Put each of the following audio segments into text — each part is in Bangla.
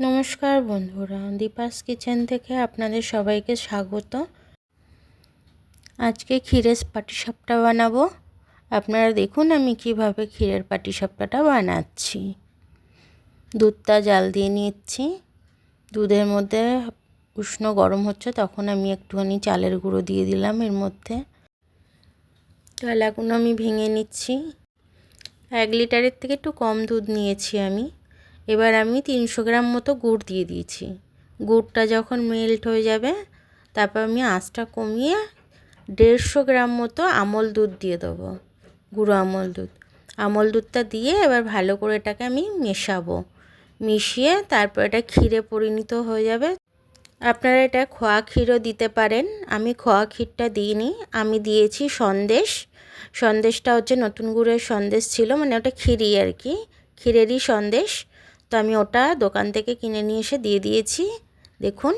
নমস্কার বন্ধুরা, দীপাস কিচেন থেকে আপনাদের সবাইকে স্বাগত। আজকে ক্ষীরের পাটিসাপটা বানাবো। আপনারা দেখুন আমি কিভাবে ক্ষীরের পাটিসাপটাটা বানাচ্ছি। দুধটা জাল দিয়ে নিচ্ছি। দুধের মধ্যে উষ্ণ গরম হচ্ছে, তখন আমি একটুখানি চালের গুঁড়ো দিয়ে দিলাম এর মধ্যে। চালাগুলো আমি ভেঙে নিচ্ছি। 1 লিটারের থেকে একটু কম দুধ নিয়েছি আমি। এবার আমি 300 গ্রাম মতো গুড় দিয়ে দিয়েছি। গুড়টা যখন মেল্ট হয়ে যাবে, তারপর আমি আঁচটা কমিয়ে 150 গ্রাম মতো আমল দুধ দিয়ে দেবো। গুঁড়ো আমল দুধটা দিয়ে এবার ভালো করে এটাকে আমি মেশাবো। মিশিয়ে তারপর এটা ক্ষীরে পরিণত হয়ে যাবে। আপনারা এটা খোয়া ক্ষীরও দিতে পারেন। আমি খোয়া ক্ষীরটা দিইনি, আমি দিয়েছি সন্দেশ। সন্দেশটা হচ্ছে নতুন গুড়ের সন্দেশ ছিল, মানে ওটা ক্ষীরই আর কি, ক্ষীরেরই সন্দেশ। তো আমি ওটা দোকান থেকে কিনে নিয়ে এসে দিয়ে দিয়েছি। দেখুন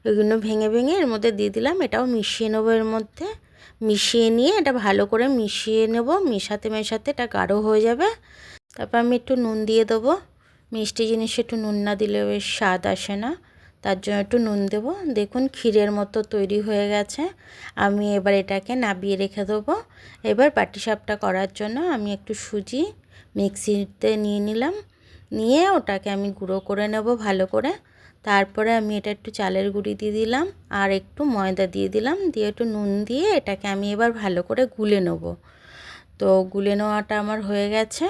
ওইগুলো ভেঙে ভেঙে এর মধ্যে দিয়ে দিলাম। এটাও মিশিয়ে নেবো এর মধ্যে। মিশিয়ে নিয়ে এটা ভালো করে মিশিয়ে নেব। মেশাতে মেশাতে এটা গাঢ় হয়ে যাবে। তারপর আমি একটু নুন দিয়ে দেবো। মিষ্টি জিনিসে একটু নুন না দিলে বেশ স্বাদ আসে না, তার জন্য একটু নুন দেবো। দেখুন ক্ষীরের মতো তৈরি হয়ে গেছে। আমি এবার এটাকে নাবিয়ে রেখে দেবো। এবার পাটিসাপটা করার জন্য আমি একটু সুজি মিক্সিতে নিয়ে নিলাম। নিয়ে ওটাকে আমি গুঁড়ো করে নেব ভালো করে। তারপরে আমি এটা একটু চালের গুঁড়ি দিয়ে দিলাম আর একটু ময়দা দিয়ে দিলাম, দিয়ে একটু নুন দিয়ে এটাকে আমি এবার ভালো করে গুলে নেব। তো গুলে নেওয়াটা আমার হয়ে গেছে।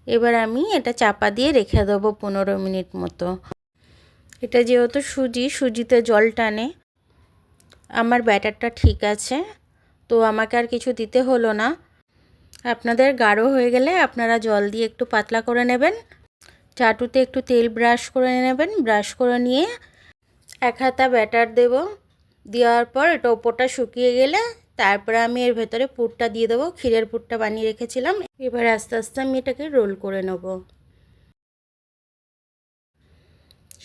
এবার আমি এটা চাপা দিয়ে রেখে দেবো 15 মিনিট মতো। এটা যেহেতু সুজিতে জল টানে, আমার ব্যাটারটা ঠিক আছে, তো আমাকে আর কিছু দিতে হলো না। আপনাদের গাঢ় হয়ে গেলে আপনারা জল দিয়ে একটু পাতলা করে নেবেন। চাটুতে একটু তেল ব্রাশ করে নেবেন। ব্রাশ করে নিয়ে 1 হাতা ব্যাটার দেব। দেওয়ার পর এটা ওপরটা শুকিয়ে গেলে তারপরে আমি এর ভেতরে পুরটা দিয়ে দেবো। ক্ষীরের পুরটা বানিয়ে রেখেছিলাম। এবার আস্তে আস্তে আমি এটাকে রোল করে নেব।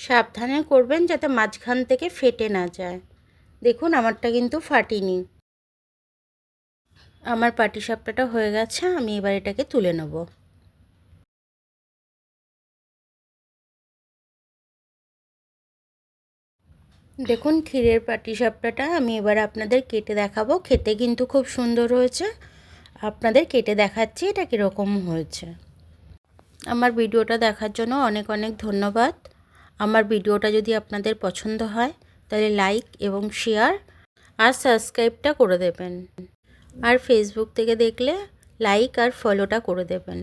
সাবধানে করবেন যাতে মাঝখান থেকে ফেটে না যায়। দেখুন আমারটা কিন্তু ফাটেনি। আমার পাটিসাপটাটা হয়ে গেছে। আমি এবার এটাকে তুলে নেব। দেখুন ক্ষীরের পাটিসাপটাটা আমি এবার আপনাদের কেটে দেখাবো। খেতে কিন্তু খুব সুন্দর হয়েছে। আপনাদের কেটে দেখাচ্ছি এটা কীরকম হয়েছে। আমার ভিডিওটা দেখার জন্য অনেক অনেক ধন্যবাদ। আমার ভিডিওটা যদি আপনাদের পছন্দ হয় তাহলে লাইক এবং শেয়ার আর সাবস্ক্রাইবটা করে দেবেন। আর ফেসবুক থেকে দেখলে লাইক আর ফলোটা করে দেবেন।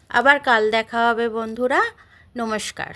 আবার কাল দেখা হবে বন্ধুরা। নমস্কার।